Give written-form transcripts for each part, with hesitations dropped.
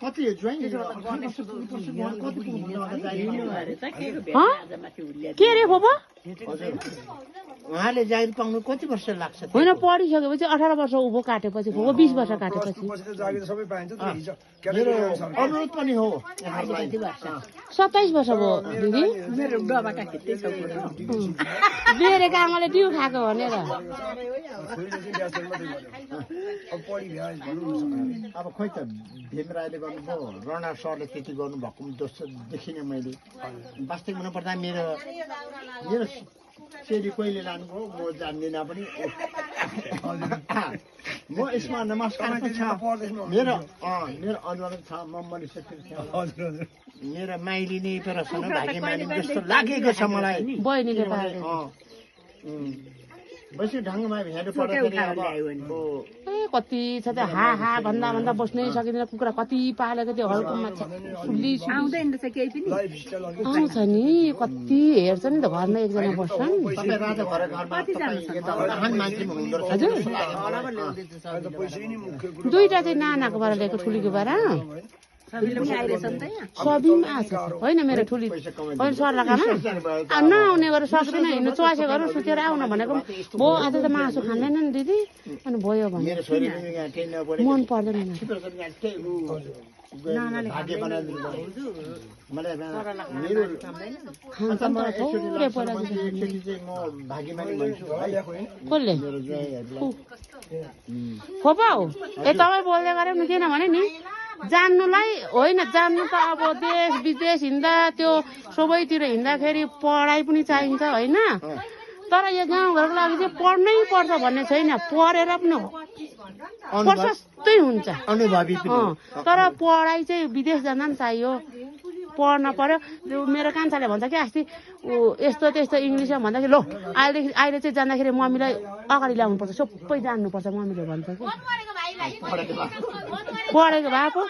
कति ज्वाइन के रे बाबा उहाँले जागिर पाउनु कति वर्ष लाग्छ होइन पढिसकेपछि 18 वर्ष उँभो काटेपछि बाबा 20 वर्ष काटेपछि मेरो अनुरोध पनि हो 27 वर्ष भयो दिदी मेरो डबाका खिच्दै छ बेरेको आमाले दिउ खाएको भनेर अब खोइ त भीम राईले गर्नुभयो रणा सरले त्यति गर्नुभएको जस्तो देखिनँ मैले वास्तविक हुनुपर्दा मेरो चेली कहिले लानुभयो म जान्दिनँ पनि म यसमा नमस्कार छ मेरो अनुरोध छ म मनिष मेरो माइली नै प्रश्न भाग्य माइली जस्तो लागेको छ मलाई बहिनीले बसी ढङ्गमा हेर्नु पर्दाखेरि कति छ त हा भन्दा बस्नै सकिँदैन कुखुरा कति पालेको त्यो हल्कुमा आउँदैन रहेछ केही पनि आउँछ नि कति हेर्छ नि त घरमा एकजना बस्छन् दुईटा चाहिँ नानाको बाट ल्याएको ठुलीको बाट सबिम आएको होइन मेरो ठुली होइन सर्लाकामा नआउने गरेर सक्दैन हिँड्नु चुवासे गरेर सुतेर आउन भनेको भो आज त मासु खाँदैन नि दिदी अनि भयो भने मन पर्दैन कसले खोपा हो ए तपाईँ बोल्दै गऱ्यो नि किनभने नि जान्नुलाई होइन जान्नु त अब देश विदेश हिँड्दा त्यो सबैतिर हिँड्दाखेरि पढाइ पनि चाहिन्छ होइन तर यो गाउँघरको लागि चाहिँ पढ्नै पर्छ भन्ने छैन पढेर पनि प्रशस्तै हुन्छ तर पढाइ चाहिँ विदेश जाँदा पनि चाहियो पढ्न पर्यो मेरो कान्छाले भन्छ कि अस्ति यस्तो त्यस्तो इङ्ग्लिसमा भन्दाखेरि लो अहिले चाहिँ जाँदाखेरि मम्मीलाई अगाडि ल्याउनुपर्छ सबै जान्नुपर्छ मम्मीले भन्छ कि पढेको भए पो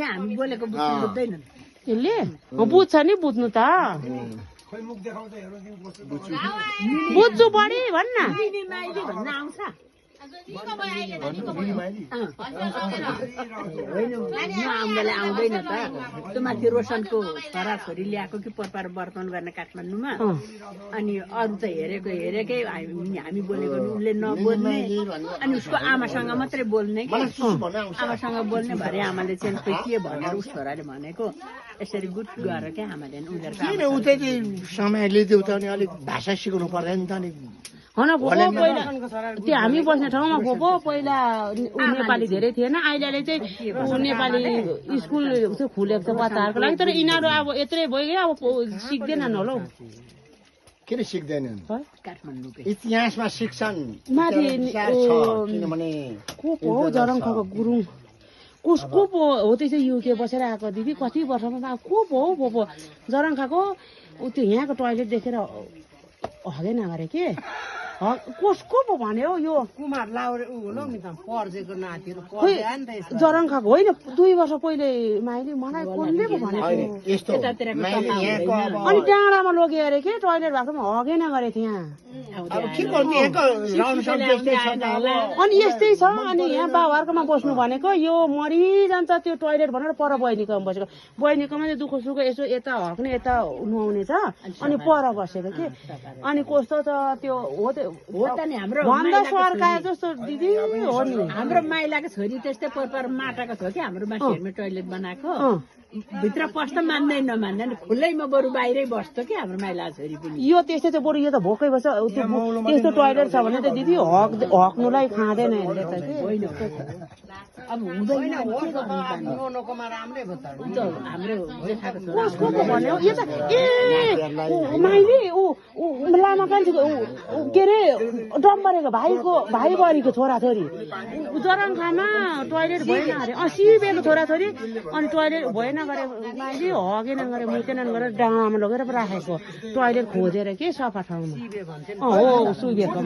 हामी बोलेको बुझ्दैन यसले बुझ्छ नि बुझ्नु त बुझ्छु बढी भन्न आउँछ आउँदैन त त्यो माथि रोशनको छोराछोरी ल्याएको कि परपार वर्तमान गर्ने काठमाडौँमा अनि अरू त हेरेकै हामी बोलेको उसले नबोल्ने अनि उसको आमासँग मात्रै बोल्ने आमासँग बोल्ने भरे आमाले चाहिँ खोइ के भनेर उस छोराले भनेको यसरी गुट गएर क्या आमाले उनीहरूको समय लिदिउ त अनि अलिक भाषा सिकाउनु पर्दैन त अनि होइन पहिला त्यो हामी बस्ने ठाउँमा भोपो पहिला नेपाली धेरै थिएन अहिले चाहिँ नेपाली स्कुल खुलेको छ बच्चाहरूको लागि तर यिनीहरू अब यत्रै भइगयो अब सिक्दैनन् होला हौ किन सिक्दैनन् काठमाडौँको इतिहासमा शिक्षण माथि किनभने को पो हौ जरङखको गुरुङ कसको पो हो त्यसै युके बसेर आएको दिदी कति वर्षमा को पो हौ भोपो जरङखाको त्यो यहाँको टोयलेट देखेर हगेन गरे के कसको पो भन्यो यो कुमार लाउरे ऊ होला नि त पर्जेको नातिहरु जरङ खाएको होइन 2 वर्ष पहिले माइली मलाई कसले पो भनेको अनि डाँडामा लगे अरे के टोयलेट भएकोमा हगेन गरे त्यहाँ अनि यस्तै छ अनि यहाँ बाबुहरुकोमा बस्नु भनेको यो मरिजान्छ त्यो टोयलेट भनेर पर बहिनीकोमा बसेको बहिनीकोमा चाहिँ दुःख सुख यसो यता हग्ने यता नुहाउने छ अनि पर बसेको के अनि कस्तो छ त्यो हो त नि हाम्रो भन्दा सरकार जस्तो दिदी हो नि हाम्रो माइलाको छोरी त्यस्तै पर माटाको छ कि हाम्रो मान्छेहरुले टोयलेट बनाएको भित्र पस्न मान्दैन नमान्दैन खुल्लैमा बरु बाहिरै बस्छ कि हाम्रो माइला छोरी पनि यो त्यस्तै चाहिँ बरु यो त भोकै बस्छ त्यस्तो टोयलेट छ भने त दिदी हक्नुलाई खाँदैन यसले त के अब हुँदैन नोनोकोमा राम्रै भयो त हाम्रो कसको पो भन्यो यो त ए माइली ऊ लामा कान्छीको के रे डम्बरेको भाइ बरीको छोराछोरी जरङखामा टोयलेट भएन अरे 80 बेको छोराछोरी अनि टोयलेट भएन गरे माइली हगेन गरे मुतेनन् गरेर डाँडामा लगेर राखेको टोयलेट खोजेर के सफा ठाउँमा हो सुइबेको